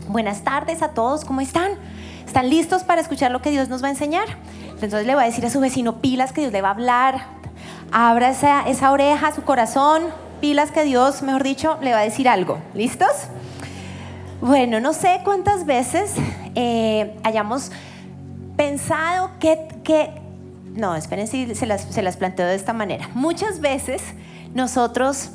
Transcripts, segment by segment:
Buenas tardes a todos, ¿cómo están? ¿Están listos para escuchar lo que Dios nos va a enseñar? Entonces le va a decir a su vecino, pilas que Dios le va a hablar. Abra esa oreja, su corazón, pilas que Dios, mejor dicho, le va a decir algo. ¿Listos? Bueno, no sé cuántas veces hayamos pensado no, esperen si se las planteo de esta manera. Muchas veces nosotros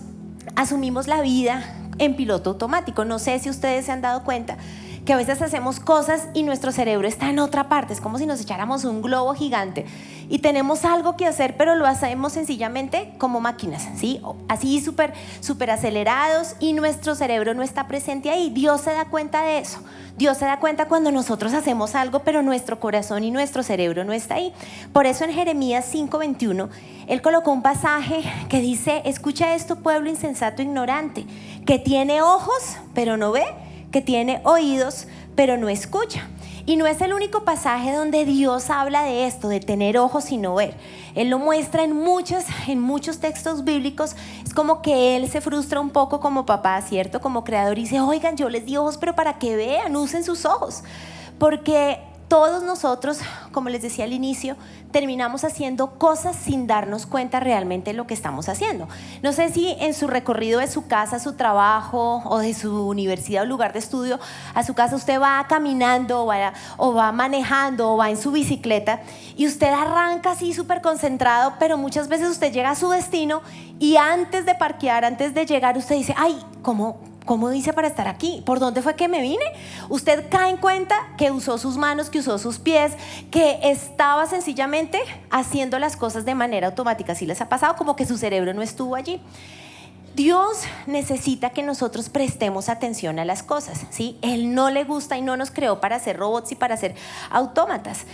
asumimos la vida en piloto automático. No sé si ustedes se han dado cuenta que a veces hacemos cosas y nuestro cerebro está en otra parte. Es como si nos echáramos un globo gigante y tenemos algo que hacer, pero lo hacemos sencillamente como máquinas, ¿sí? Así súper acelerados, y nuestro cerebro no está presente ahí. Dios se da cuenta de eso. Dios se da cuenta cuando nosotros hacemos algo, pero nuestro corazón y nuestro cerebro no está ahí. Por eso en Jeremías 5:21, Él colocó un pasaje que dice: escucha esto, pueblo insensato e ignorante, que tiene ojos, pero no ve, que tiene oídos, pero no escucha. Y no es el único pasaje donde Dios habla de esto, de tener ojos y no ver. Él lo muestra en muchos textos bíblicos. Es como que Él se frustra un poco como papá, ¿cierto? Como creador, y dice: oigan, yo les di ojos, pero para que vean, usen sus ojos. Porque todos nosotros, como les decía al inicio, terminamos haciendo cosas sin darnos cuenta realmente de lo que estamos haciendo. No sé si en su recorrido de su casa a su trabajo, o de su universidad o lugar de estudio a su casa, usted va caminando o va manejando o va en su bicicleta, y usted arranca así súper concentrado, pero muchas veces usted llega a su destino y antes de parquear, antes de llegar, usted dice: ay, ¿cómo hice para estar aquí? ¿Por dónde fue que me vine? Usted cae en cuenta que usó sus manos, que usó sus pies, que estaba sencillamente haciendo las cosas de manera automática. ¿Sí les ha pasado? Como que su cerebro no estuvo allí. Dios necesita que nosotros prestemos atención a las cosas, ¿sí? Él no le gusta y no nos creó para ser robots y para ser autómatas.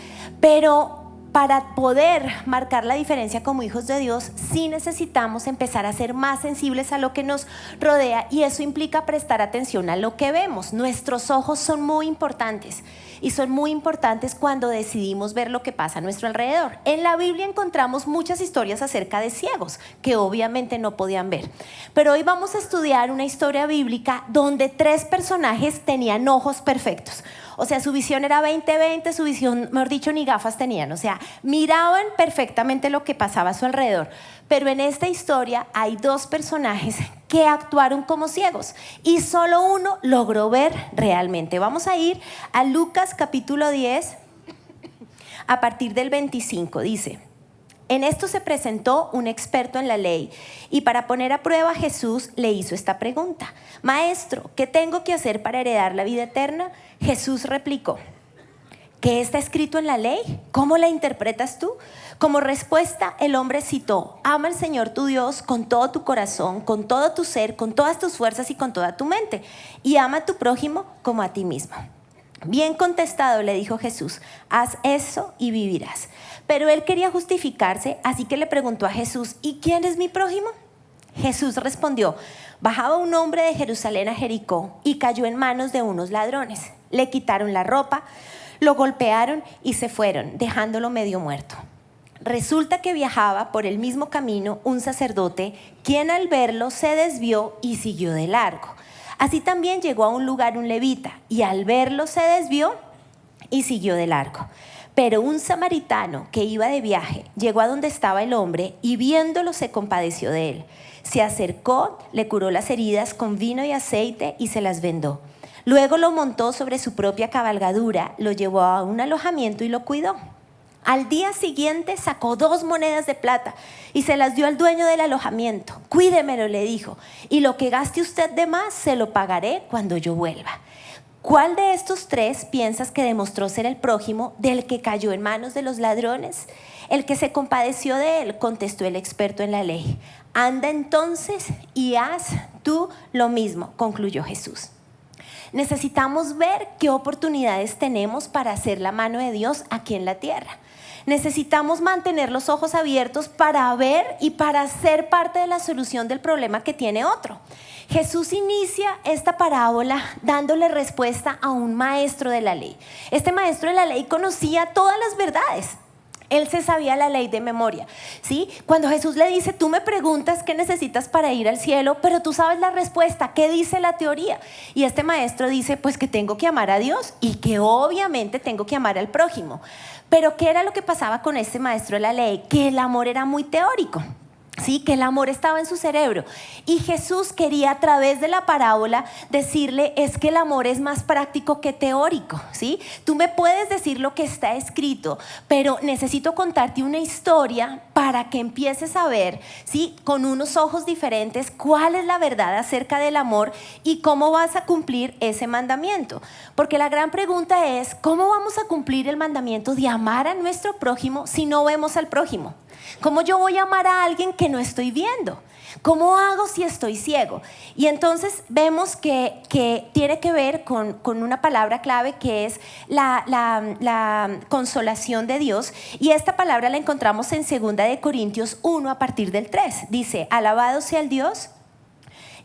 Pero para poder marcar la diferencia como hijos de Dios, sí necesitamos empezar a ser más sensibles a lo que nos rodea, y eso implica prestar atención a lo que vemos. Nuestros ojos son muy importantes, y son muy importantes cuando decidimos ver lo que pasa a nuestro alrededor. En la Biblia encontramos muchas historias acerca de ciegos que obviamente no podían ver, pero hoy vamos a estudiar una historia bíblica donde 3 personajes tenían ojos perfectos. O sea, su visión era 20/20, su visión, mejor dicho, ni gafas tenían. O sea, miraban perfectamente lo que pasaba a su alrededor. Pero en esta historia hay 2 personajes que actuaron como ciegos, y solo uno logró ver realmente. Vamos a ir a Lucas capítulo 10, a partir del 25. Dice: en esto se presentó un experto en la ley, y para poner a prueba a Jesús le hizo esta pregunta: Maestro, ¿qué tengo que hacer para heredar la vida eterna? Jesús replicó: ¿qué está escrito en la ley? ¿Cómo la interpretas tú? Como respuesta, el hombre citó: ama al Señor tu Dios con todo tu corazón, con todo tu ser, con todas tus fuerzas y con toda tu mente, y ama a tu prójimo como a ti mismo. Bien contestado, le dijo Jesús, haz eso y vivirás. Pero él quería justificarse, así que le preguntó a Jesús: ¿y quién es mi prójimo? Jesús respondió: bajaba un hombre de Jerusalén a Jericó y cayó en manos de unos ladrones. Le quitaron la ropa, lo golpearon y se fueron, dejándolo medio muerto. Resulta que viajaba por el mismo camino un sacerdote, quien al verlo se desvió y siguió de largo. Así también llegó a un lugar un levita, y al verlo se desvió y siguió de largo. Pero un samaritano que iba de viaje llegó a donde estaba el hombre, y viéndolo se compadeció de él. Se acercó, le curó las heridas con vino y aceite y se las vendó. Luego lo montó sobre su propia cabalgadura, lo llevó a un alojamiento y lo cuidó. Al día siguiente sacó 2 monedas de plata y se las dio al dueño del alojamiento. Cuídemelo, le dijo, y lo que gaste usted de más se lo pagaré cuando yo vuelva. ¿Cuál de estos 3 piensas que demostró ser el prójimo del que cayó en manos de los ladrones? El que se compadeció de él, contestó el experto en la ley. Anda entonces y haz tú lo mismo, concluyó Jesús. Necesitamos ver qué oportunidades tenemos para hacer la mano de Dios aquí en la tierra. Necesitamos mantener los ojos abiertos para ver y para ser parte de la solución del problema que tiene otro. Jesús inicia esta parábola dándole respuesta a un maestro de la ley. Este maestro de la ley conocía todas las verdades. Él se sabía la ley de memoria, ¿sí? Cuando Jesús le dice, tú me preguntas qué necesitas para ir al cielo, pero tú sabes la respuesta, ¿qué dice la teoría? Y este maestro dice, pues que tengo que amar a Dios y que obviamente tengo que amar al prójimo. Pero ¿qué era lo que pasaba con este maestro de la ley? Que el amor era muy teórico. Sí, que el amor estaba en su cerebro y Jesús quería a través de la parábola decirle es que el amor es más práctico que teórico, ¿sí? Tú me puedes decir lo que está escrito, pero necesito contarte una historia para que empieces a ver, ¿sí? Con unos ojos diferentes cuál es la verdad acerca del amor y cómo vas a cumplir ese mandamiento. Porque la gran pregunta es, ¿cómo vamos a cumplir el mandamiento de amar a nuestro prójimo si no vemos al prójimo? ¿Cómo yo voy a amar a alguien que no estoy viendo? ¿Cómo hago si estoy ciego? Y entonces vemos que tiene que ver con una palabra clave que es la consolación de Dios. Y esta palabra la encontramos en 2 de Corintios 1 a partir del 3. Dice, alabado sea el Dios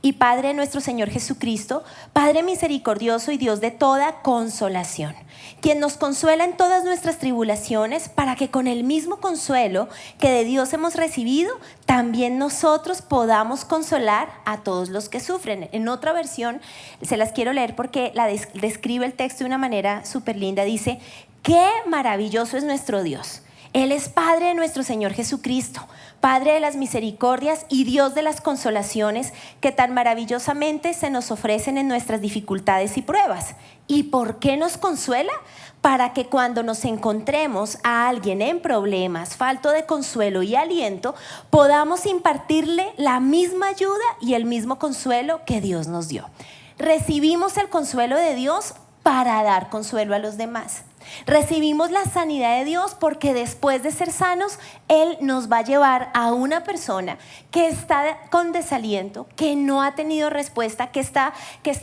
y Padre de nuestro Señor Jesucristo, Padre misericordioso y Dios de toda consolación, quien nos consuela en todas nuestras tribulaciones, para que con el mismo consuelo que de Dios hemos recibido, también nosotros podamos consolar a todos los que sufren. En otra versión, se las quiero leer porque la describe el texto de una manera súper linda. Dice, qué maravilloso es nuestro Dios. Él es Padre de nuestro Señor Jesucristo, Padre de las misericordias y Dios de las consolaciones que tan maravillosamente se nos ofrecen en nuestras dificultades y pruebas. ¿Y por qué nos consuela? Para que cuando nos encontremos a alguien en problemas, falto de consuelo y aliento, podamos impartirle la misma ayuda y el mismo consuelo que Dios nos dio. Recibimos el consuelo de Dios para dar consuelo a los demás. Recibimos la sanidad de Dios porque después de ser sanos, Él nos va a llevar a una persona que está con desaliento, que no ha tenido respuesta, que está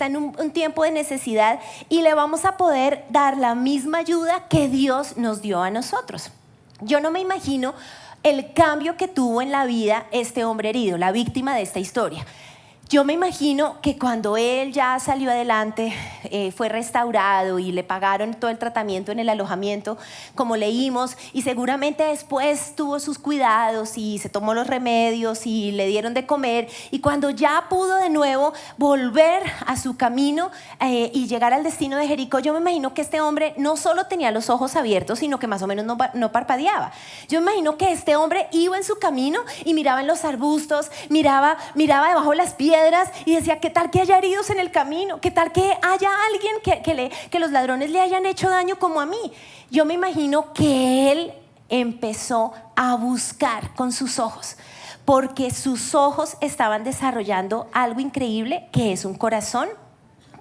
en un tiempo de necesidad, y le vamos a poder dar la misma ayuda que Dios nos dio a nosotros. Yo no me imagino el cambio que tuvo en la vida este hombre herido, la víctima de esta historia. Yo me imagino que cuando él ya salió adelante, fue restaurado y le pagaron todo el tratamiento en el alojamiento, como leímos, y seguramente después tuvo sus cuidados y se tomó los remedios y le dieron de comer, y cuando ya pudo de nuevo volver a su camino y llegar al destino de Jericó, yo me imagino que este hombre no solo tenía los ojos abiertos, sino que más o menos no parpadeaba. Yo me imagino que este hombre iba en su camino y miraba en los arbustos, miraba debajo de las piedras, y decía, ¿qué tal que haya heridos en el camino? ¿Qué tal que haya alguien que los ladrones le hayan hecho daño como a mí? Yo me imagino que él empezó a buscar con sus ojos, porque sus ojos estaban desarrollando algo increíble, que es un corazón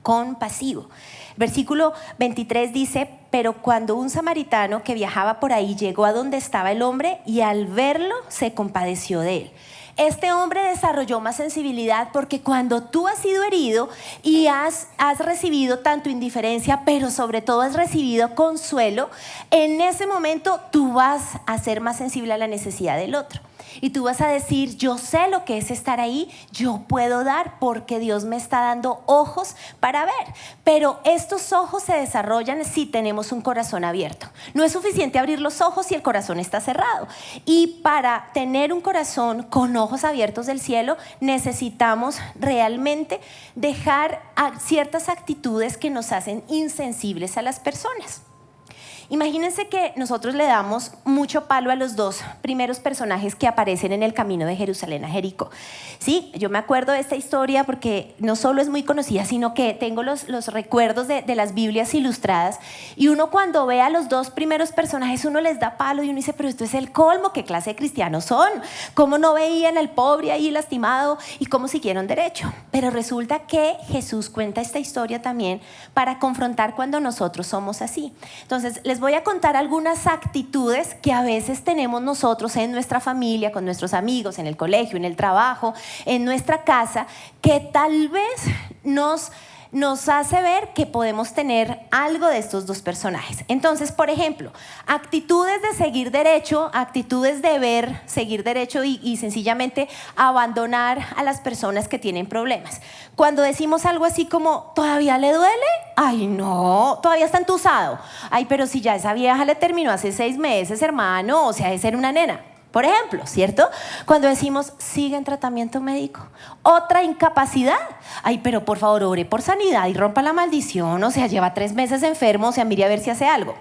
compasivo. Versículo 23 dice, pero cuando un samaritano que viajaba por ahí llegó a donde estaba el hombre, y al verlo se compadeció de él. Este hombre desarrolló más sensibilidad, porque cuando tú has sido herido y has recibido tanto indiferencia, pero sobre todo has recibido consuelo, en ese momento tú vas a ser más sensible a la necesidad del otro. Y tú vas a decir, yo sé lo que es estar ahí, yo puedo dar porque Dios me está dando ojos para ver. Pero estos ojos se desarrollan si tenemos un corazón abierto. No es suficiente abrir los ojos si el corazón está cerrado. Y para tener un corazón con ojos abiertos del cielo, necesitamos realmente dejar ciertas actitudes que nos hacen insensibles a las personas. Imagínense que nosotros le damos mucho palo a los dos primeros personajes que aparecen en el camino de Jerusalén a Jericó. Sí, yo me acuerdo de esta historia porque no solo es muy conocida, sino que tengo los recuerdos de las Biblias ilustradas, y uno cuando ve a los dos primeros personajes, uno les da palo y uno dice, pero esto es el colmo, ¿qué clase de cristianos son? ¿Cómo no veían al pobre ahí lastimado y cómo siguieron derecho? Pero resulta que Jesús cuenta esta historia también para confrontar cuando nosotros somos así. Entonces, les voy a contar algunas actitudes que a veces tenemos nosotros en nuestra familia, con nuestros amigos, en el colegio, en el trabajo, en nuestra casa, que tal vez nos nos hace ver que podemos tener algo de estos dos personajes. Entonces, por ejemplo, actitudes de seguir derecho, actitudes de ver, seguir derecho y sencillamente abandonar a las personas que tienen problemas. Cuando decimos algo así como, ¿todavía le duele? Ay, no, todavía está entusado. Ay, pero si ya esa vieja le terminó hace 6 meses, hermano, o sea, de ser una nena. Por ejemplo, ¿cierto? Cuando decimos, sigue en tratamiento médico. Otra incapacidad. Ay, pero por favor, ore por sanidad y rompa la maldición. O sea, lleva 3 meses enfermo, o sea, mire a ver si hace algo.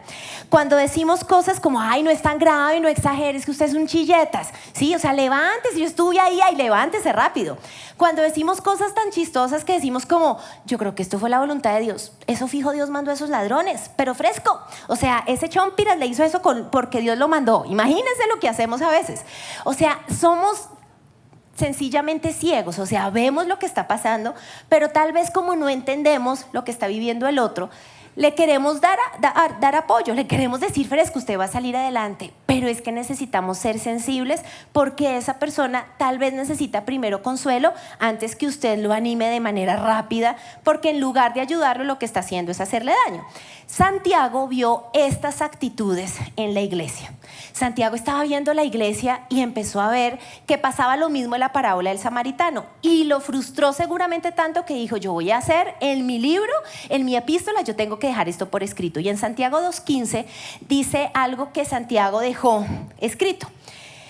Cuando decimos cosas como, ay, no es tan grave, no exageres, que usted es un chilletas. Sí, o sea, levántese, yo estuve ahí, ay, levántese rápido. Cuando decimos cosas tan chistosas que decimos como, yo creo que esto fue la voluntad de Dios. Eso fijo, Dios mandó a esos ladrones, pero fresco. O sea, ese chompiras le hizo eso porque Dios lo mandó. Imagínense lo que hacemos a veces. O sea, somos sencillamente ciegos, o sea, vemos lo que está pasando, pero tal vez como no entendemos lo que está viviendo el otro, le queremos dar apoyo, le queremos decir, fresco, usted va a salir adelante, pero es que necesitamos ser sensibles porque esa persona tal vez necesita primero consuelo antes que usted lo anime de manera rápida, porque en lugar de ayudarlo lo que está haciendo es hacerle daño. Santiago vio estas actitudes en la iglesia. Santiago estaba viendo la iglesia y empezó a ver que pasaba lo mismo en la parábola del samaritano y lo frustró seguramente tanto que dijo, yo voy a hacer en mi libro, en mi epístola, yo tengo que dejar esto por escrito. Y en Santiago 2:15 dice algo que Santiago dejó escrito.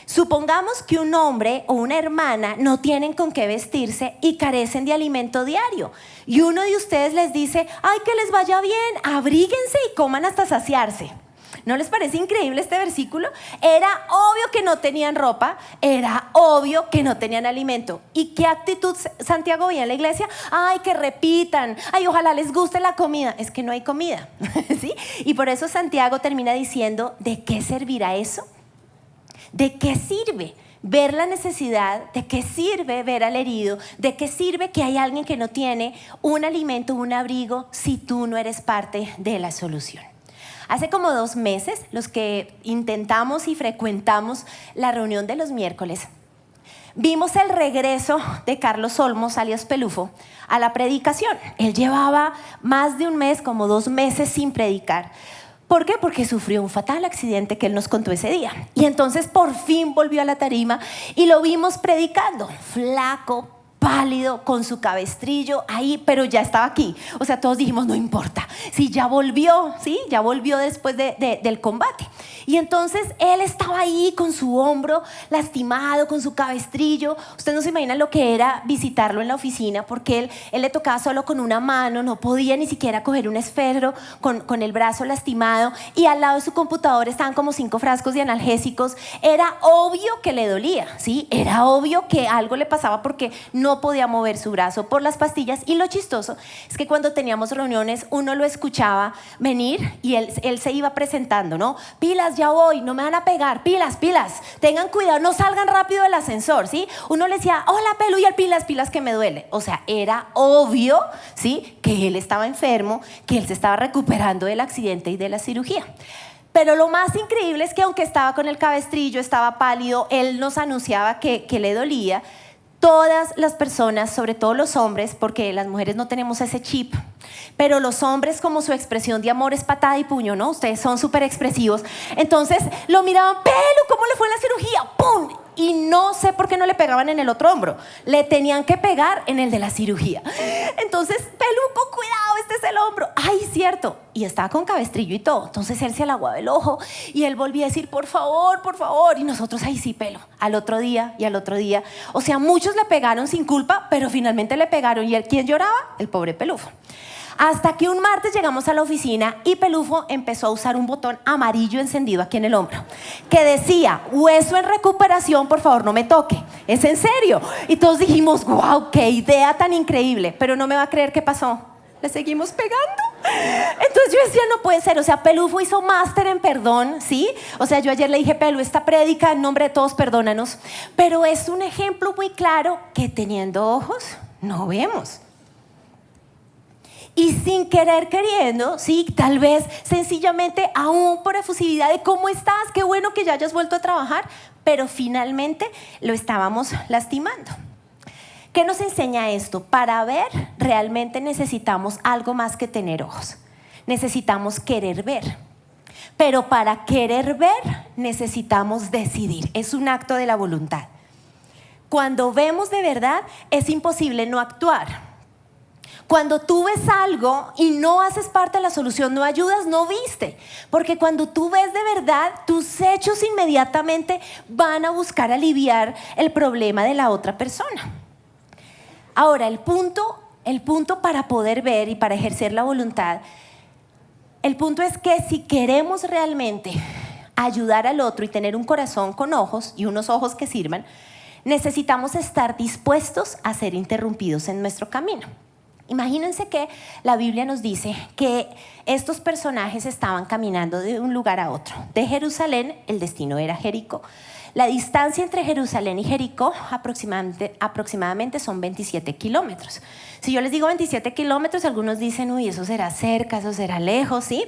Supongamos que un hombre o una hermana no tienen con qué vestirse y carecen de alimento diario. Y uno de ustedes les dice, ay, que les vaya bien, abríguense y coman hasta saciarse. ¿No les parece increíble este versículo? Era obvio que no tenían ropa, era obvio que no tenían alimento. ¿Y qué actitud Santiago veía en la iglesia? Ay, que repitan, ay, ojalá les guste la comida. Es que no hay comida, ¿sí? Y por eso Santiago termina diciendo, ¿de qué servirá eso? ¿De qué sirve ver la necesidad? ¿De qué sirve ver al herido? ¿De qué sirve que hay alguien que no tiene un alimento, un abrigo, si tú no eres parte de la solución? Hace como 2 meses, los que intentamos y frecuentamos la reunión de los miércoles, vimos el regreso de Carlos Olmos, alias Pelufo, a la predicación. Él llevaba más de 1 mes, como 2 meses sin predicar. ¿Por qué? Porque sufrió un fatal accidente que él nos contó ese día. Y entonces por fin volvió a la tarima y lo vimos predicando, flaco, pálido, con su cabestrillo ahí, pero ya estaba aquí. O sea, todos dijimos, no importa, sí, ya volvió, ¿sí? Ya volvió después del combate. Y entonces él estaba ahí con su hombro lastimado, con su cabestrillo. Ustedes no se imaginan lo que era visitarlo en la oficina, porque él le tocaba solo con una mano, no podía ni siquiera coger un esfero con el brazo lastimado, y al lado de su computador estaban como 5 frascos de analgésicos. Era obvio que le dolía, ¿sí? Era obvio que algo le pasaba porque no podía mover su brazo por las pastillas. Y lo chistoso es que cuando teníamos reuniones uno lo escuchaba venir y él se iba presentando, ¿no? Pilas, ya voy, no me van a pegar, pilas, tengan cuidado, no salgan rápido del ascensor, ¿sí? Uno le decía, hola Pelu, y el pilas que me duele. O sea, era obvio, ¿sí? Que él estaba enfermo, que él se estaba recuperando del accidente y de la cirugía. Pero lo más increíble es que aunque estaba con el cabestrillo, estaba pálido, él nos anunciaba que le dolía. Todas las personas, sobre todo los hombres, porque las mujeres no tenemos ese chip, pero los hombres, como su expresión de amor es patada y puño, ¿no? Ustedes son súper expresivos. Entonces lo miraban, Pelu, ¿cómo le fue en la cirugía? ¡Pum! Y no sé por qué no le pegaban en el otro hombro. Le tenían que pegar en el de la cirugía. Entonces, Peluco, cuidado, este es el hombro. Ay, cierto. Y estaba con cabestrillo y todo. Entonces él se le aguaba el ojo y él volvía a decir, por favor, por favor. Y nosotros, ay, sí, Pelo. Al otro día y al otro día. O sea, muchos le pegaron sin culpa, pero finalmente le pegaron. ¿Y él quién lloraba? El pobre Pelufo. Hasta que un martes llegamos a la oficina y Pelufo empezó a usar un botón amarillo encendido aquí en el hombro que decía, hueso en recuperación, por favor no me toque. Es en serio. Y todos dijimos, wow, qué idea tan increíble. Pero no me va a creer qué pasó. Le seguimos pegando. Entonces yo decía, no puede ser. O sea, Pelufo hizo máster en perdón, ¿sí? O sea, yo ayer le dije, Pelu, esta prédica en nombre de todos, perdónanos. Pero es un ejemplo muy claro que teniendo ojos no vemos. Y sin querer queriendo, sí, tal vez sencillamente aún por efusividad de cómo estás, qué bueno que ya hayas vuelto a trabajar, pero finalmente lo estábamos lastimando. ¿Qué nos enseña esto? Para ver, realmente necesitamos algo más que tener ojos. Necesitamos querer ver. Pero para querer ver, necesitamos decidir. Es un acto de la voluntad. Cuando vemos de verdad, es imposible no actuar. Cuando tú ves algo y no haces parte de la solución, no ayudas, no viste. Porque cuando tú ves de verdad, tus hechos inmediatamente van a buscar aliviar el problema de la otra persona. Ahora, el punto para poder ver y para ejercer la voluntad, el punto es que si queremos realmente ayudar al otro y tener un corazón con ojos y unos ojos que sirvan, necesitamos estar dispuestos a ser interrumpidos en nuestro camino. Imagínense que la Biblia nos dice que estos personajes estaban caminando de un lugar a otro. De Jerusalén, el destino era Jericó. La distancia entre Jerusalén y Jericó aproximadamente son 27 kilómetros. Si yo les digo 27 kilómetros, algunos dicen, uy, eso será cerca, eso será lejos, ¿sí?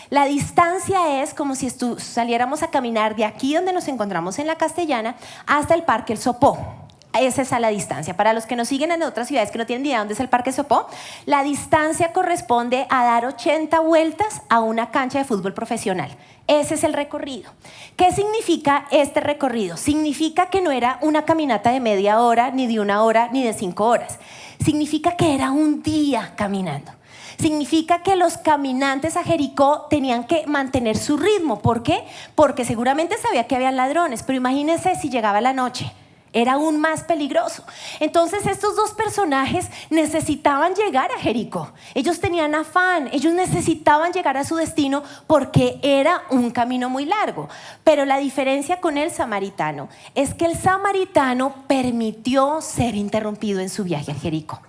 La distancia es como si saliéramos a caminar de aquí donde nos encontramos en la Castellana hasta el Parque El Sopó. Esa es la distancia. Para los que nos siguen en otras ciudades que no tienen ni idea dónde es el Parque Sopó, la distancia corresponde a dar 80 vueltas a una cancha de fútbol profesional. Ese es el recorrido. ¿Qué significa este recorrido? Significa que no era una caminata de media hora, ni de 1 hora, ni de 5 horas. Significa que era un día caminando. Significa que los caminantes a Jericó tenían que mantener su ritmo. ¿Por qué? Porque seguramente sabía que había ladrones, pero imagínense si llegaba la noche. Era aún más peligroso. Entonces estos dos personajes necesitaban llegar a Jericó. Ellos tenían afán, ellos necesitaban llegar a su destino porque era un camino muy largo. Pero la diferencia con el samaritano es que el samaritano permitió ser interrumpido en su viaje a Jericó.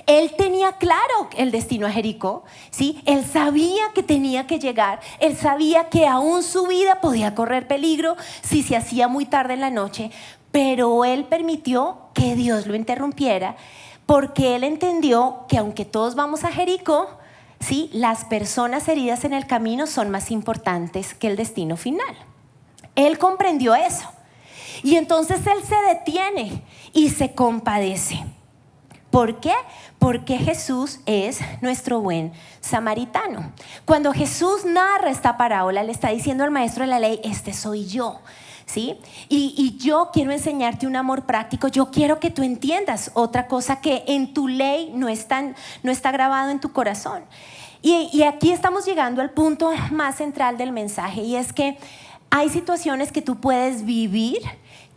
Él tenía claro el destino a Jericó, ¿sí? Él sabía que tenía que llegar, él sabía que aún su vida podía correr peligro si se hacía muy tarde en la noche, pero él permitió que Dios lo interrumpiera porque él entendió que aunque todos vamos a Jericó, ¿sí? Las personas heridas en el camino son más importantes que el destino final. Él comprendió eso y entonces él se detiene y se compadece. ¿Por qué? Porque Jesús es nuestro buen samaritano. Cuando Jesús narra esta parábola, le está diciendo al maestro de la ley, este soy yo, ¿sí? Y yo quiero enseñarte un amor práctico. Yo quiero que tú entiendas otra cosa que en tu ley no está grabado en tu corazón. Y aquí estamos llegando al punto más central del mensaje, y es que hay situaciones que tú puedes vivir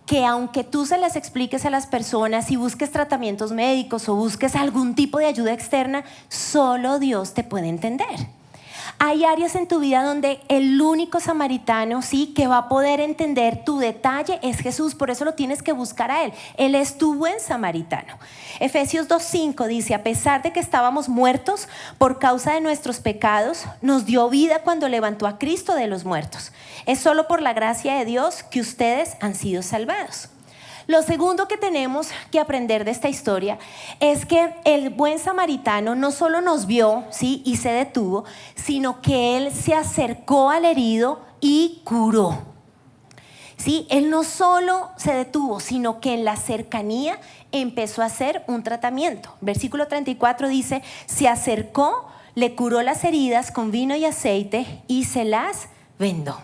que aunque tú se las expliques a las personas y busques tratamientos médicos o busques algún tipo de ayuda externa, solo Dios te puede entender. Hay áreas en tu vida donde el único samaritano, sí, que va a poder entender tu detalle es Jesús. Por eso lo tienes que buscar a Él. Él es tu buen samaritano. Efesios 2:5 dice, a pesar de que estábamos muertos por causa de nuestros pecados, nos dio vida cuando levantó a Cristo de los muertos. Es solo por la gracia de Dios que ustedes han sido salvados. Lo segundo que tenemos que aprender de esta historia es que el buen samaritano no solo nos vio, ¿sí? y se detuvo, sino que él se acercó al herido y curó. ¿Sí? Él no solo se detuvo, sino que en la cercanía empezó a hacer un tratamiento. Versículo 34 dice, se acercó, le curó las heridas con vino y aceite y se las vendó.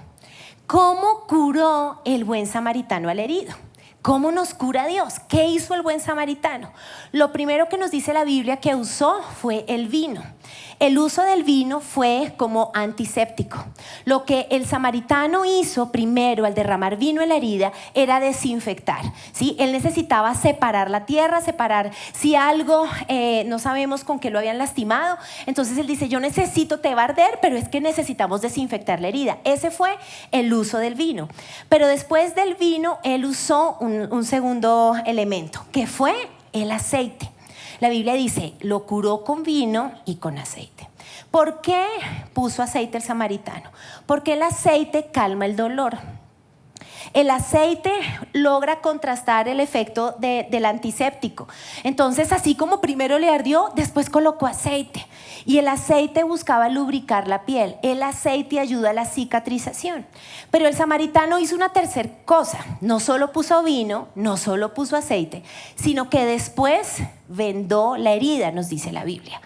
¿Cómo curó el buen samaritano al herido? ¿Cómo nos cura Dios? ¿Qué hizo el buen samaritano? Lo primero que nos dice la Biblia que usó fue el vino. El uso del vino fue como antiséptico. Lo que el samaritano hizo primero al derramar vino en la herida era desinfectar, ¿sí? Él necesitaba separar la tierra, separar si algo no sabemos con qué lo habían lastimado. Entonces él dice, yo necesito, te va a arder, pero es que necesitamos desinfectar la herida. Ese fue el uso del vino. Pero después del vino, él usó un segundo elemento, que fue el aceite. La Biblia dice, lo curó con vino y con aceite. ¿Por qué puso aceite el samaritano? Porque el aceite calma el dolor. El aceite logra contrastar el efecto del antiséptico. Entonces, así como primero le ardió, después colocó aceite. Y el aceite buscaba lubricar la piel. El aceite ayuda a la cicatrización. Pero el samaritano hizo una tercera cosa. No solo puso vino, no solo puso aceite, sino que después vendó la herida, nos dice la Biblia.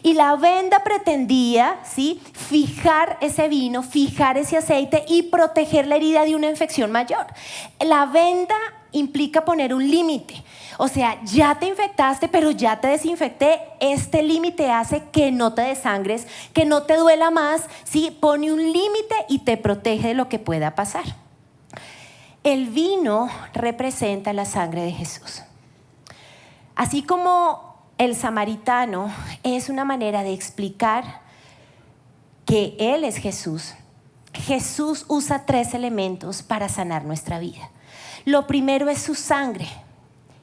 Y la venda pretendía, ¿sí?, fijar ese vino, fijar ese aceite y proteger la herida de una infección mayor. La venda implica poner un límite. O sea, ya te infectaste, pero ya te desinfecté. Este límite hace que no te desangres, que no te duela más, ¿sí? Pone un límite y te protege de lo que pueda pasar. El vino representa la sangre de Jesús. Así como el samaritano es una manera de explicar que Él es Jesús, Jesús usa 3 elementos para sanar nuestra vida. Lo primero es su sangre.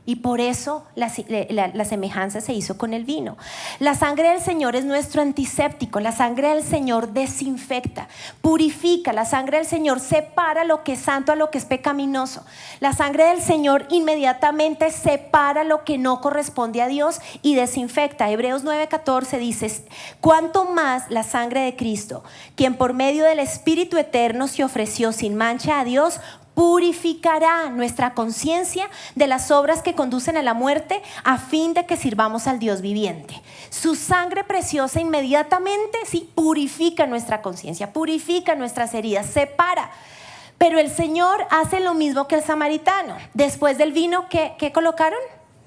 Y por eso la semejanza se hizo con el vino. La sangre del Señor es nuestro antiséptico. La sangre del Señor desinfecta, purifica. La sangre del Señor separa lo que es santo a lo que es pecaminoso. La sangre del Señor inmediatamente separa lo que no corresponde a Dios y desinfecta. Hebreos 9:14 dice: cuánto más la sangre de Cristo, quien por medio del Espíritu eterno se ofreció sin mancha a Dios, purificará nuestra conciencia de las obras que conducen a la muerte, a fin de que sirvamos al Dios viviente. Su sangre preciosa inmediatamente, sí, purifica nuestra conciencia, purifica nuestras heridas, separa. Pero el Señor hace lo mismo que el samaritano. Después del vino, ¿qué colocaron?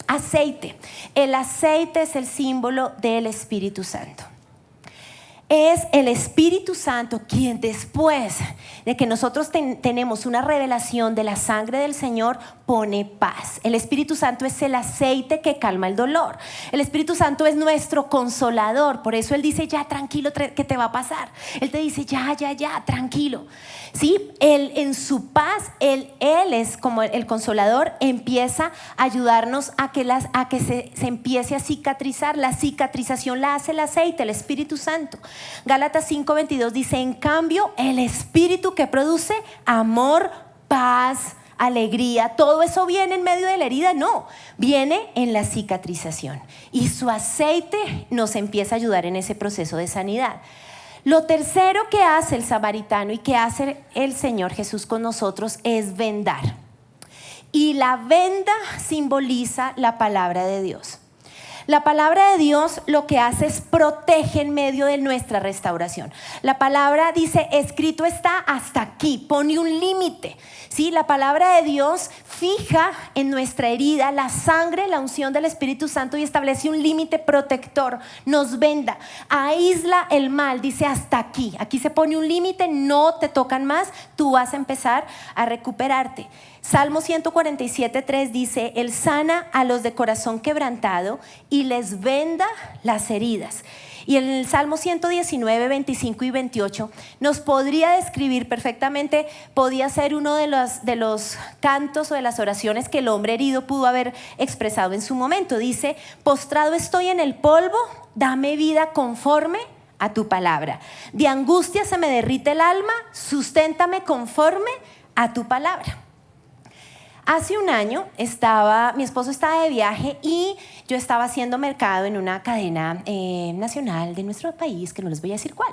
Aceite. El aceite es el símbolo del Espíritu Santo. Es el Espíritu Santo quien, después de que nosotros tenemos una revelación de la sangre del Señor, pone paz. El Espíritu Santo es el aceite que calma el dolor. El Espíritu Santo es nuestro consolador. Por eso Él dice: ya, tranquilo, ¿qué te va a pasar? Él te dice: ya, tranquilo. ¿Sí? Él en su paz, Él es como el consolador, empieza a ayudarnos a que se empiece a cicatrizar. La cicatrización la hace el aceite, el Espíritu Santo. Gálatas 5:22 dice: en cambio, el Espíritu que produce amor, paz, alegría, todo eso viene en medio de la herida. No, viene en la cicatrización. Y su aceite nos empieza a ayudar en ese proceso de sanidad. Lo tercero que hace el samaritano y que hace el Señor Jesús con nosotros es vendar. Y la venda simboliza la palabra de Dios. La palabra de Dios lo que hace es protege en medio de nuestra restauración. La palabra dice: escrito está, hasta aquí, pone un límite. ¿Sí? La palabra de Dios fija en nuestra herida la sangre, la unción del Espíritu Santo, y establece un límite protector, nos venda, aísla el mal, dice: hasta aquí. Aquí se pone un límite, no te tocan más, tú vas a empezar a recuperarte. Salmo 147:3 dice: Él sana a los de corazón quebrantado y les venda las heridas. Y en el Salmo 119, 25 y 28 nos podría describir perfectamente, podía ser uno de los cantos o de las oraciones que el hombre herido pudo haber expresado en su momento. Dice: postrado estoy en el polvo, dame vida conforme a tu palabra. De angustia se me derrite el alma, susténtame conforme a tu palabra. Hace un año mi esposo estaba de viaje y yo estaba haciendo mercado en una cadena nacional de nuestro país, que no les voy a decir cuál.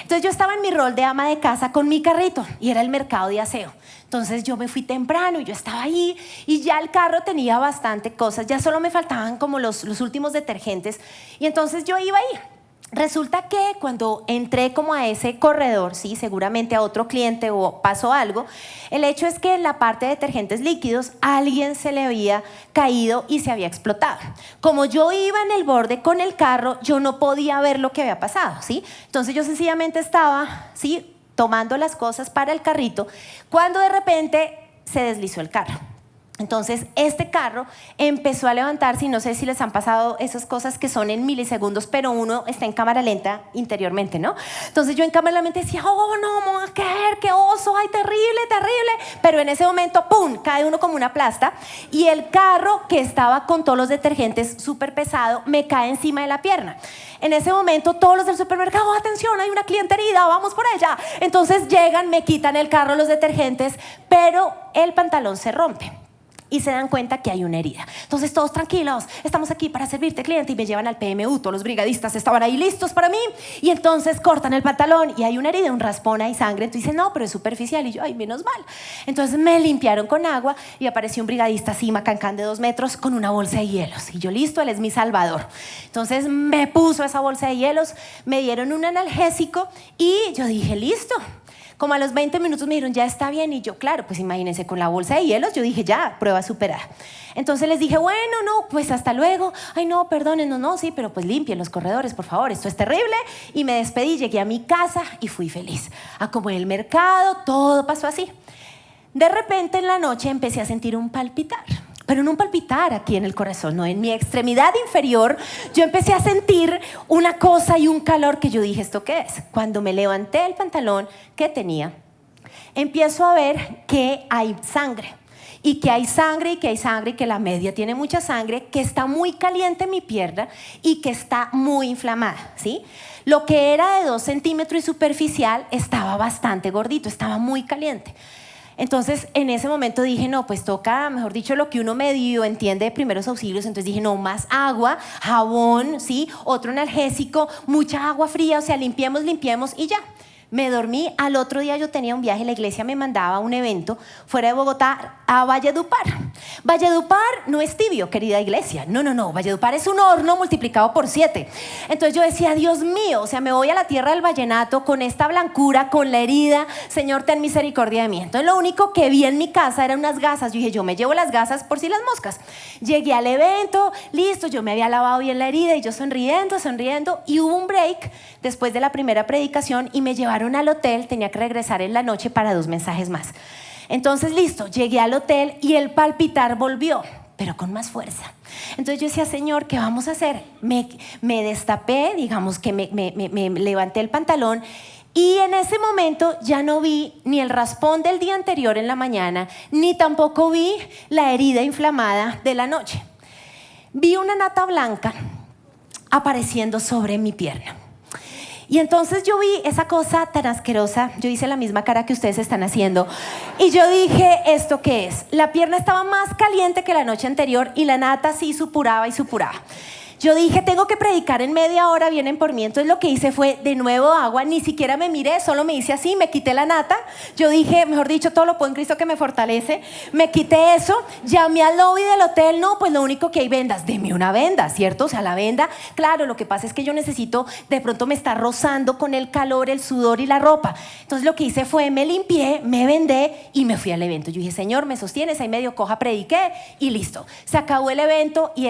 Entonces yo estaba en mi rol de ama de casa con mi carrito y era el mercado de aseo. Entonces yo me fui temprano y yo estaba ahí y ya el carro tenía bastante cosas, ya solo me faltaban como los últimos detergentes, y entonces yo iba ahí. Resulta que cuando entré como a ese corredor, sí, seguramente a otro cliente o pasó algo, el hecho es que en la parte de detergentes líquidos alguien se le había caído y se había explotado. Como yo iba en el borde con el carro, yo no podía ver lo que había pasado, ¿sí? Entonces yo sencillamente estaba, ¿sí?, tomando las cosas para el carrito, cuando de repente se deslizó el carro. Entonces, este carro empezó a levantarse y no sé si les han pasado esas cosas que son en milisegundos, pero uno está en cámara lenta interiormente, ¿no? Entonces yo en cámara lenta decía, oh, no, me voy a caer, qué oso, ay, terrible, terrible. Pero en ese momento, ¡pum!, cae uno como una plasta y el carro que estaba con todos los detergentes súper pesado me cae encima de la pierna. En ese momento todos los del supermercado, atención, hay una cliente herida, vamos por ella. Entonces llegan, me quitan el carro, los detergentes, pero el pantalón se rompe. Y se dan cuenta que hay una herida. Entonces todos tranquilos, estamos aquí para servirte, cliente, y me llevan al PMU, todos los brigadistas estaban ahí listos para mí, y entonces cortan el pantalón y hay una herida, un raspón, hay sangre. Entonces dicen, no, pero es superficial, y yo, ay, menos mal. Entonces me limpiaron con agua y apareció un brigadista así, macancán de 2 metros, con una bolsa de hielos, y yo, listo, él es mi salvador. Entonces me puso esa bolsa de hielos, me dieron un analgésico y yo dije, listo. Como a los 20 minutos me dijeron, ya está bien. Y yo, claro, pues imagínense, con la bolsa de hielos, yo dije, ya, prueba superada. Entonces les dije, bueno, no, pues hasta luego. Ay, no, perdonen, no, sí, pero pues limpien los corredores, por favor, esto es terrible. Y me despedí, llegué a mi casa y fui feliz. Acomodé el mercado, todo pasó así. De repente en la noche empecé a sentir un palpitar. Pero no un palpitar aquí en el corazón, no, en mi extremidad inferior yo empecé a sentir una cosa y un calor que yo dije, ¿esto qué es? Cuando me levanté el pantalón que tenía, empiezo a ver que hay sangre y que hay sangre y que hay sangre y que la media tiene mucha sangre, que está muy caliente mi pierna y que está muy inflamada, ¿sí? Lo que era de 2 centímetros y superficial estaba bastante gordito, estaba muy caliente. Entonces, en ese momento dije, no, pues toca, mejor dicho, lo que uno medio entiende de primeros auxilios. Entonces dije, no, más agua, jabón, ¿sí? Otro analgésico, mucha agua fría, o sea, limpiemos y ya. Me dormí, al otro día yo tenía un viaje, la iglesia me mandaba a un evento fuera de Bogotá a Valledupar. Valledupar no es tibio, querida iglesia, no, Valledupar es un horno multiplicado por 7. Entonces yo decía, Dios mío, o sea, me voy a la tierra del vallenato con esta blancura, con la herida, Señor, ten misericordia de mí. Entonces lo único que vi en mi casa eran unas gasas. Yo dije, yo me llevo las gasas por si las moscas. Llegué al evento, listo, yo me había lavado bien la herida y yo sonriendo, y hubo un break después de la primera predicación y me llevaron al hotel, tenía que regresar en la noche para 2 mensajes más. Entonces, listo, llegué al hotel y el palpitar volvió, pero con más fuerza. Entonces yo decía, Señor, ¿qué vamos a hacer? Me destapé, digamos que me levanté el pantalón y en ese momento ya no vi ni el raspón del día anterior en la mañana, ni tampoco vi la herida inflamada de la noche. Vi una nata blanca apareciendo sobre mi pierna. Y entonces yo vi esa cosa tan asquerosa, yo hice la misma cara que ustedes están haciendo, y yo dije, ¿esto qué es? La pierna estaba más caliente que la noche anterior y la nata sí supuraba y supuraba. Yo dije, tengo que predicar en media hora, vienen por mí. Entonces lo que hice fue de nuevo agua, ni siquiera me miré, solo me hice así, me quité la nata. Yo dije, mejor dicho, todo lo puedo en Cristo que me fortalece. Me quité eso, llamé al lobby del hotel, no, pues lo único que hay vendas. Deme una venda, ¿cierto? O sea, la venda, claro, lo que pasa es que yo necesito, de pronto me está rozando con el calor, el sudor y la ropa. Entonces lo que hice fue, me limpié, me vendé y me fui al evento. Yo dije, Señor, me sostienes, ahí medio coja, prediqué y listo. Se acabó el evento y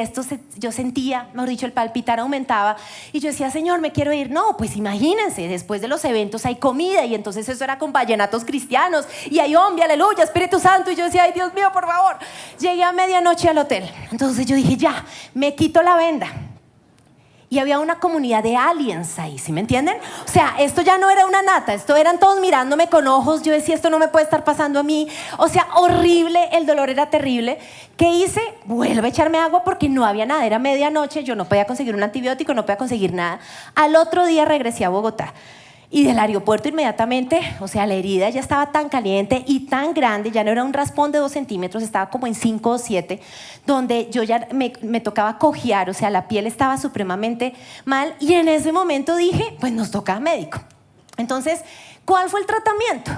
yo sentía, mejor dicho, el palpitar aumentaba y yo decía, Señor, me quiero ir. No, pues imagínense, después de los eventos hay comida y entonces eso era con vallenatos cristianos y hay hombre, aleluya, Espíritu Santo, y yo decía, ay, Dios mío, por favor. Llegué a medianoche al hotel, entonces yo dije, ya, me quito la venda. Y había una comunidad de aliens ahí, ¿sí me entienden? O sea, esto ya no era una nata, esto eran todos mirándome con ojos. Yo decía, esto no me puede estar pasando a mí. O sea, horrible, el dolor era terrible. ¿Qué hice? Vuelvo a echarme agua porque no había nada, era medianoche, yo no podía conseguir un antibiótico, no podía conseguir nada. Al otro día regresé a Bogotá. Y del aeropuerto inmediatamente, o sea, la herida ya estaba tan caliente y tan grande, ya no era un raspón de 2 centímetros, estaba como en 5 o 7, donde yo ya me tocaba cojear, o sea, la piel estaba supremamente mal. Y en ese momento dije, pues nos toca médico. Entonces, ¿cuál fue el tratamiento?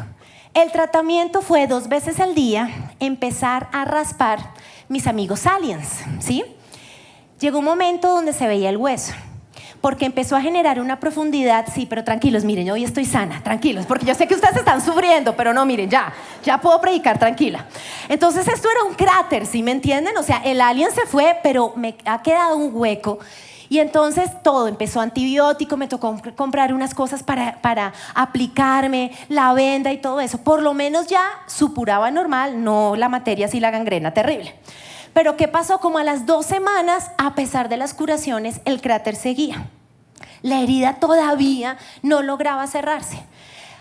El tratamiento fue 2 veces al día empezar a raspar mis amigos aliens, ¿sí? Llegó un momento donde se veía el hueso, porque empezó a generar una profundidad. Sí, pero tranquilos, miren, yo hoy estoy sana, tranquilos, porque yo sé que ustedes están sufriendo, pero no, miren, ya puedo predicar tranquila. Entonces esto era un cráter, ¿sí me entienden? O sea, el alien se fue, pero me ha quedado un hueco Y entonces todo empezó antibiótico, me tocó comprar unas cosas para aplicarme, la venda y todo eso. Por lo menos ya supuraba normal, no la materia sí la gangrena terrible. Pero ¿qué pasó? Como a las 2 semanas, a pesar de las curaciones, el cráter seguía. La herida todavía no lograba cerrarse.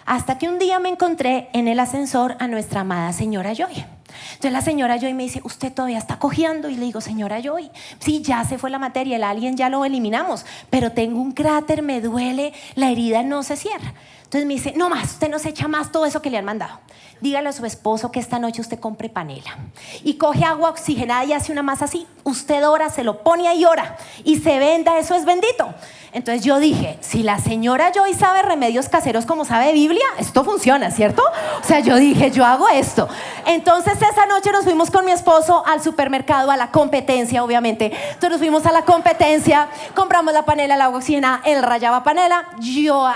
Hasta que un día me encontré en el ascensor a nuestra amada señora Joy. Entonces la señora Joy me dice, ¿usted todavía está cojeando? Y le digo, señora Joy, sí, ya se fue la materia, el alien ya lo eliminamos, pero tengo un cráter, me duele, la herida no se cierra. Entonces me dice, no más, usted no se echa más todo eso que le han mandado. Dígale a su esposo que esta noche usted compre panela. Y coge agua oxigenada y hace una masa así. Usted ora, se lo pone ahí y ora. Y se venda, eso es bendito. Entonces yo dije, si la señora Joy sabe remedios caseros como sabe Biblia, esto funciona, ¿cierto? O sea, yo dije, yo hago esto. Entonces esa noche nos fuimos con mi esposo al supermercado, a la competencia, obviamente. Entonces nos fuimos a la competencia, compramos la panela, el agua oxigenada, él rayaba panela, yo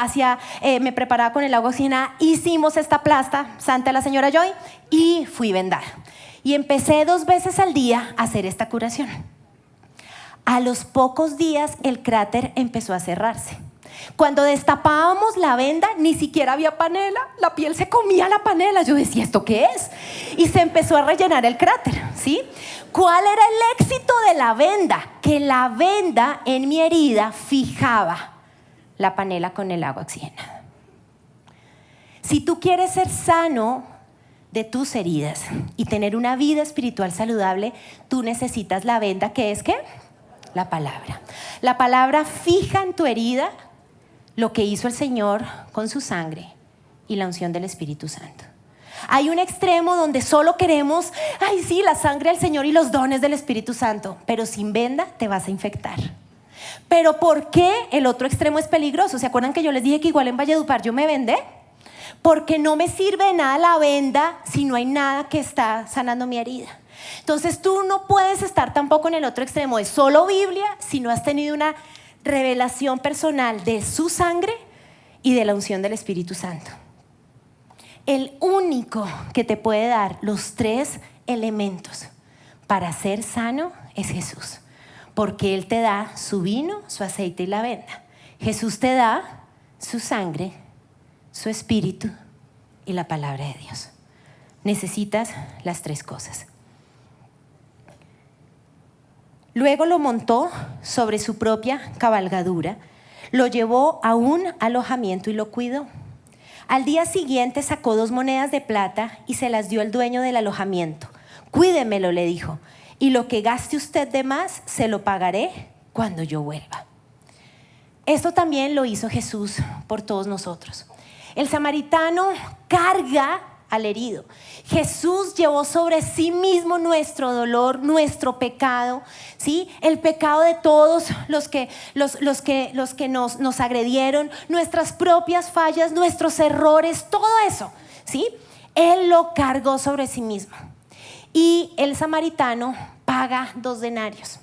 me preparaba con el agua oxigenada, hicimos esta plasta, santa la señora Joy, y fui vendada. Y empecé 2 veces al día a hacer esta curación. A los pocos días el cráter empezó a cerrarse. Cuando destapábamos la venda, ni siquiera había panela, la piel se comía la panela. Yo decía, ¿esto qué es? Y se empezó a rellenar el cráter, ¿sí? ¿Cuál era el éxito de la venda? Que la venda en mi herida fijaba la panela con el agua oxigenada. Si tú quieres ser sano de tus heridas y tener una vida espiritual saludable, tú necesitas la venda, que es ¿qué? La palabra. La palabra fija en tu herida lo que hizo el Señor con su sangre y la unción del Espíritu Santo. Hay un extremo donde solo queremos, ay sí, la sangre del Señor y los dones del Espíritu Santo, pero sin venda te vas a infectar. Pero ¿por qué el otro extremo es peligroso? ¿Se acuerdan que yo les dije que igual en Valledupar yo me vendé? Porque no me sirve de nada la venda si no hay nada que está sanando mi herida. Entonces tú no puedes estar tampoco en el otro extremo de solo Biblia si no has tenido una revelación personal de su sangre y de la unción del Espíritu Santo. El único que te puede dar los 3 elementos para ser sano es Jesús, porque Él te da su vino, su aceite y la venda. Jesús te da su sangre, su espíritu y la palabra de Dios. Necesitas las 3 cosas. Luego lo montó sobre su propia cabalgadura, lo llevó a un alojamiento y lo cuidó. Al día siguiente sacó 2 monedas de plata y se las dio al dueño del alojamiento. Cuídemelo, le dijo, y lo que gaste usted de más se lo pagaré cuando yo vuelva. Esto también lo hizo Jesús por todos nosotros. El samaritano carga al herido. Jesús llevó sobre sí mismo nuestro dolor, nuestro pecado, ¿sí? El pecado de todos los que nos agredieron, nuestras propias fallas, nuestros errores, todo eso, ¿sí? Él lo cargó sobre sí mismo. Y el samaritano paga 2 denarios.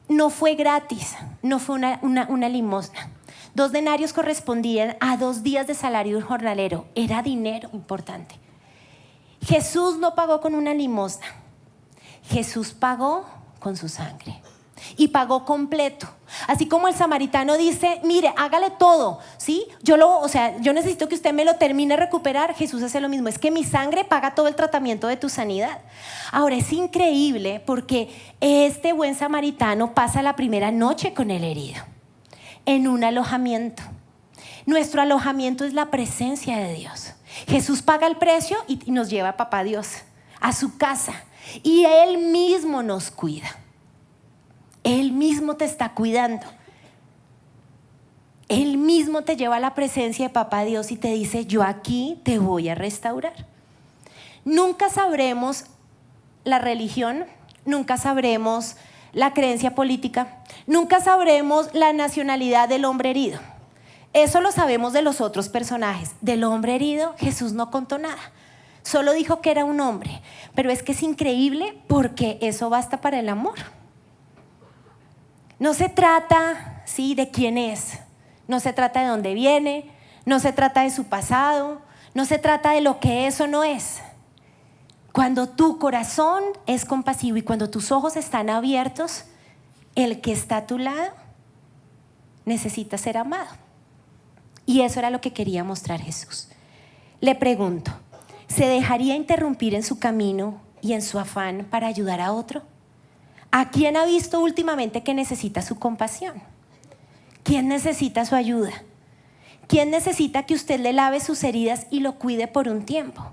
No fue gratis, no fue una limosna. 2 denarios correspondían a 2 días de salario jornalero. Era dinero importante. Jesús no pagó con una limosna. Jesús pagó con su sangre. Y pagó completo. Así como el samaritano dice, mire, hágale todo, ¿sí? Yo necesito que usted me lo termine de recuperar. Jesús hace lo mismo. Es que mi sangre paga todo el tratamiento de tu sanidad. Ahora es increíble porque este buen samaritano pasa la primera noche con el herido en un alojamiento. Nuestro alojamiento es la presencia de Dios. Jesús paga el precio y nos lleva a Papá Dios, a su casa. Y Él mismo nos cuida. Él mismo te está cuidando. Él mismo te lleva a la presencia de Papá Dios y te dice, yo aquí te voy a restaurar. Nunca sabremos la religión, nunca sabremos la creencia política, nunca sabremos la nacionalidad del hombre herido. Eso lo sabemos de los otros personajes. Del hombre herido Jesús no contó nada, solo dijo que era un hombre. Pero es que es increíble porque eso basta para el amor. No se trata, ¿sí?, de quién es, no se trata de dónde viene, no se trata de su pasado, no se trata de lo que es o no es. Cuando tu corazón es compasivo y cuando tus ojos están abiertos, el que está a tu lado necesita ser amado. Y eso era lo que quería mostrar Jesús. Le pregunto, ¿se dejaría interrumpir en su camino y en su afán para ayudar a otro? ¿A quién ha visto últimamente que necesita su compasión? ¿Quién necesita su ayuda? ¿Quién necesita que usted le lave sus heridas y lo cuide por un tiempo?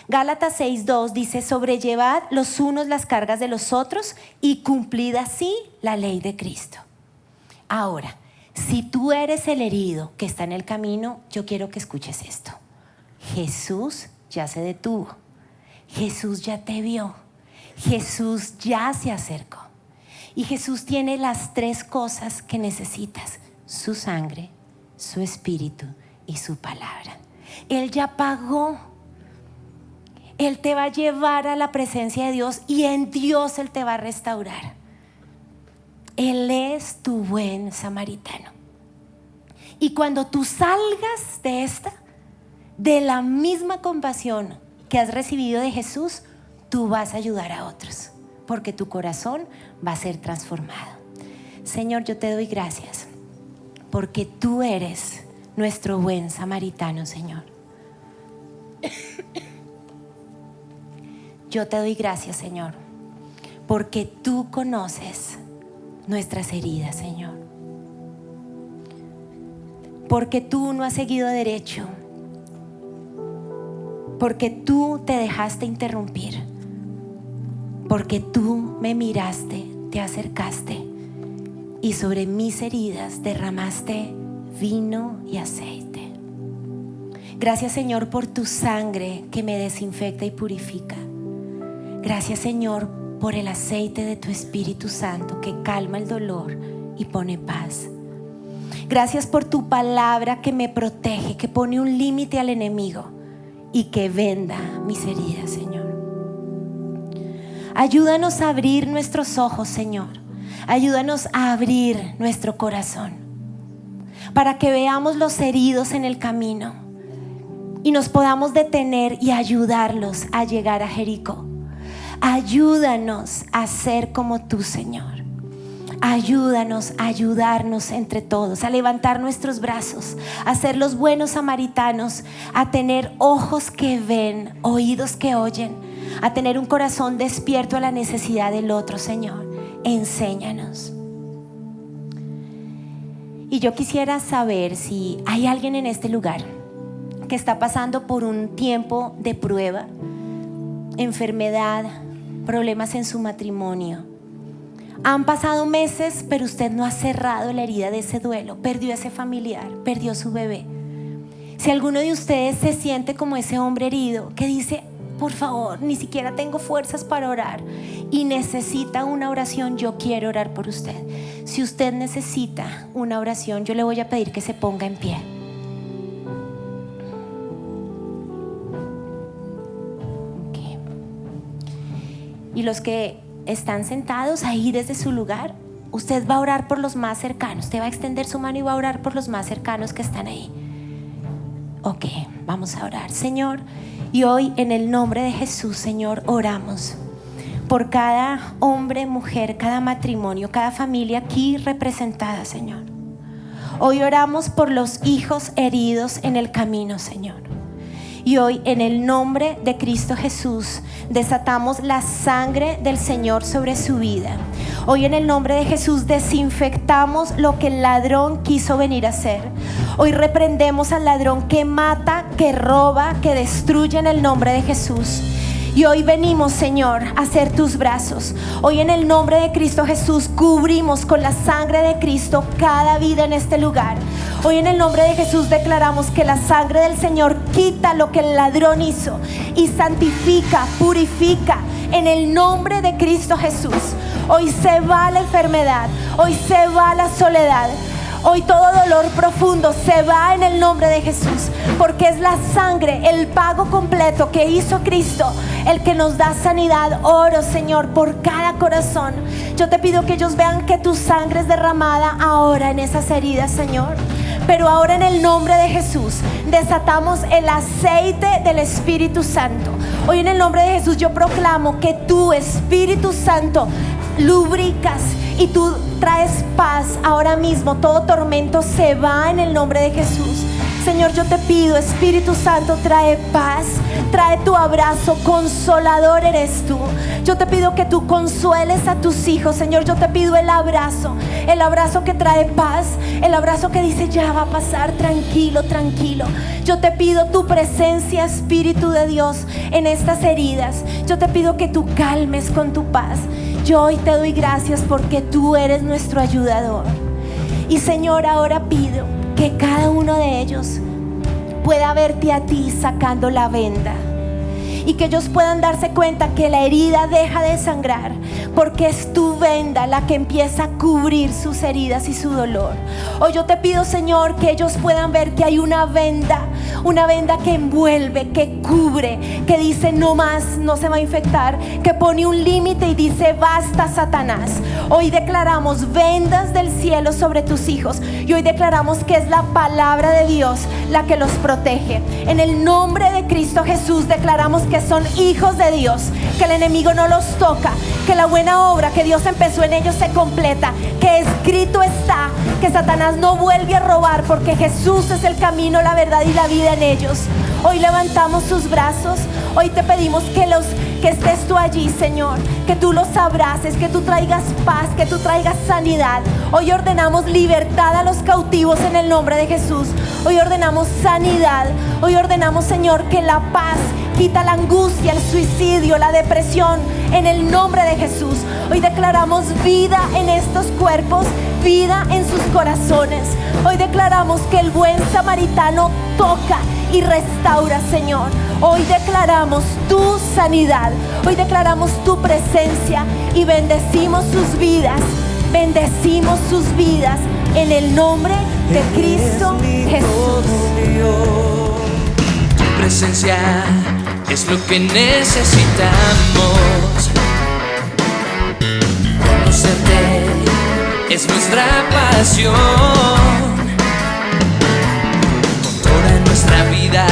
Gálatas 6:2 dice, sobrellevad los unos las cargas de los otros y cumplid así la ley de Cristo. Ahora, si tú eres el herido que está en el camino, yo quiero que escuches esto. Jesús ya se detuvo. Jesús ya te vio. Jesús ya se acercó. Y Jesús tiene las 3 cosas que necesitas: su sangre, su espíritu y su palabra. Él ya pagó. Él te va a llevar a la presencia de Dios y en Dios Él te va a restaurar. Él es tu buen samaritano. Y cuando tú salgas de la misma compasión que has recibido de Jesús, tú vas a ayudar a otros, porque tu corazón va a ser transformado. Señor, yo te doy gracias, porque tú eres nuestro buen samaritano, Señor. Yo te doy gracias, Señor, porque tú conoces nuestras heridas, Señor. Porque tú no has seguido derecho. Porque tú te dejaste interrumpir. Porque tú me miraste, te acercaste y sobre mis heridas derramaste vino y aceite. Gracias, Señor, por tu sangre que me desinfecta y purifica. Gracias, Señor, por el aceite de tu Espíritu Santo que calma el dolor y pone paz. Gracias por tu palabra que me protege, que pone un límite al enemigo y que venda mis heridas, Señor. Ayúdanos a abrir nuestros ojos, Señor. Ayúdanos a abrir nuestro corazón para que veamos los heridos en el camino y nos podamos detener y ayudarlos a llegar a Jericó. Ayúdanos a ser como tú, Señor. Ayúdanos a ayudarnos entre todos, a levantar nuestros brazos, a ser los buenos samaritanos, a tener ojos que ven, oídos que oyen, a tener un corazón despierto a la necesidad del otro, Señor. Enséñanos. Y yo quisiera saber si hay alguien en este lugar que está pasando por un tiempo de prueba, enfermedad, problemas en su matrimonio. Han pasado meses, pero usted no ha cerrado la herida de ese duelo. Perdió a ese familiar, perdió su bebé. Si alguno de ustedes se siente como ese hombre herido que dice, por favor, ni siquiera tengo fuerzas para orar y necesita una oración, yo quiero orar por usted. Si usted necesita una oración, yo le voy a pedir que se ponga en pie. Okay. Y los que están sentados ahí desde su lugar, usted va a orar por los más cercanos. Usted va a extender su mano y va a orar por los más cercanos que están ahí. Ok, vamos a orar. Señor, y hoy en el nombre de Jesús, Señor, oramos por cada hombre, mujer, cada matrimonio, cada familia aquí representada, Señor. Hoy oramos por los hijos heridos en el camino, Señor. Y hoy en el nombre de Cristo Jesús desatamos la sangre del Señor sobre su vida. Hoy en el nombre de Jesús desinfectamos lo que el ladrón quiso venir a hacer. Hoy reprendemos al ladrón que mata, que roba, que destruye en el nombre de Jesús. Y hoy venimos, Señor, a ser tus brazos. Hoy en el nombre de Cristo Jesús cubrimos con la sangre de Cristo cada vida en este lugar. Hoy en el nombre de Jesús declaramos que la sangre del Señor quita lo que el ladrón hizo y santifica, purifica en el nombre de Cristo Jesús. Hoy se va la enfermedad, hoy se va la soledad. Hoy todo dolor profundo se va en el nombre de Jesús, porque es la sangre, el pago completo que hizo Cristo, el que nos da sanidad. Oro, Señor, por cada corazón. Yo te pido que ellos vean que tu sangre es derramada ahora en esas heridas, Señor. Pero ahora en el nombre de Jesús desatamos el aceite del Espíritu Santo. Hoy en el nombre de Jesús yo proclamo que tú, Espíritu Santo, lubricas y tú traes paz ahora mismo. Todo tormento se va en el nombre de Jesús. Señor, yo te pido, Espíritu Santo, trae paz, trae tu abrazo, consolador eres tú. Yo te pido que tú consueles a tus hijos, Señor. Yo te pido el abrazo que trae paz, el abrazo que dice ya va a pasar, tranquilo, tranquilo. Yo te pido tu presencia, Espíritu de Dios, en estas heridas. Yo te pido que tú calmes con tu paz. Yo hoy te doy gracias porque tú eres nuestro ayudador. Y Señor, ahora pido que cada uno de ellos pueda verte a ti sacando la venda, y que ellos puedan darse cuenta que la herida deja de sangrar porque es tu venda la que empieza a cubrir sus heridas y su dolor. Hoy yo te pido, Señor, que ellos puedan ver que hay una venda que envuelve, que cubre, que dice no más, no se va a infectar, que pone un límite y dice basta, Satanás. Hoy declaramos vendas del cielo sobre tus hijos, y hoy declaramos que es la palabra de Dios la que los protege. En el nombre de Cristo Jesús declaramos que son hijos de Dios, que el enemigo no los toca, que la buena obra que Dios empezó en ellos se completa, que escrito está que Satanás no vuelve a robar, porque Jesús es el camino, la verdad y la vida en ellos. Hoy levantamos sus brazos, hoy te pedimos que estés tú allí, Señor, que tú los abraces, que tú traigas paz, que tú traigas sanidad. Hoy ordenamos libertad a los cautivos en el nombre de Jesús. Hoy ordenamos sanidad. Hoy ordenamos, Señor, que la paz quita la angustia, el suicidio, la depresión, en el nombre de Jesús. Hoy declaramos vida en estos cuerpos, vida en sus corazones. Hoy declaramos que el buen samaritano toca y restaura, Señor. Hoy declaramos tu sanidad, hoy declaramos tu presencia y bendecimos sus vidas. Bendecimos sus vidas en el nombre de Cristo Jesús. Tu presencia es lo que necesitamos. Conocerte es nuestra pasión. Con toda nuestra vida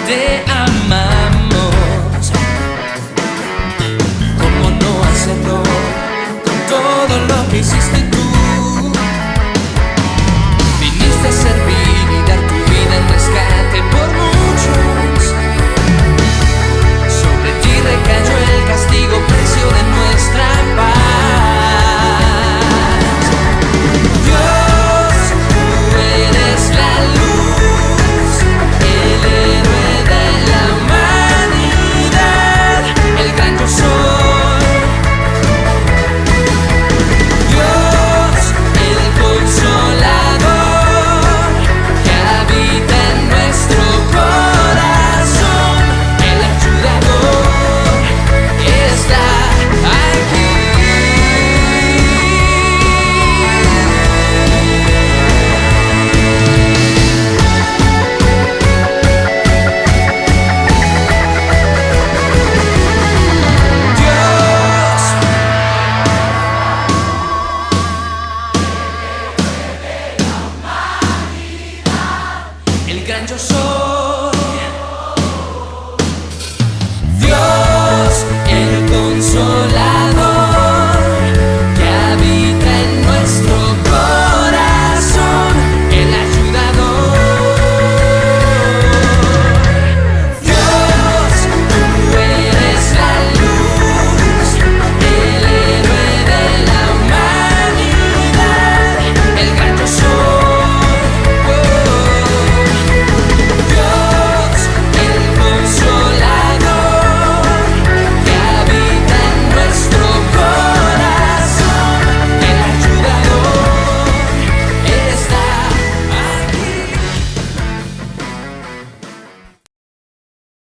te amamos. ¿Cómo no hacerlo con todo lo que hiciste tú? Viniste a servir y dar tu vida en rescate por muchos. Sobre ti recayó el castigo, precio de nuestra paz. Dios, tú eres la luz, el héroe de la humanidad, el gran yo soy. Dios, el consolador, que habita en nuestro corazón, el ayudador está aquí. Dios, el gran yo soy.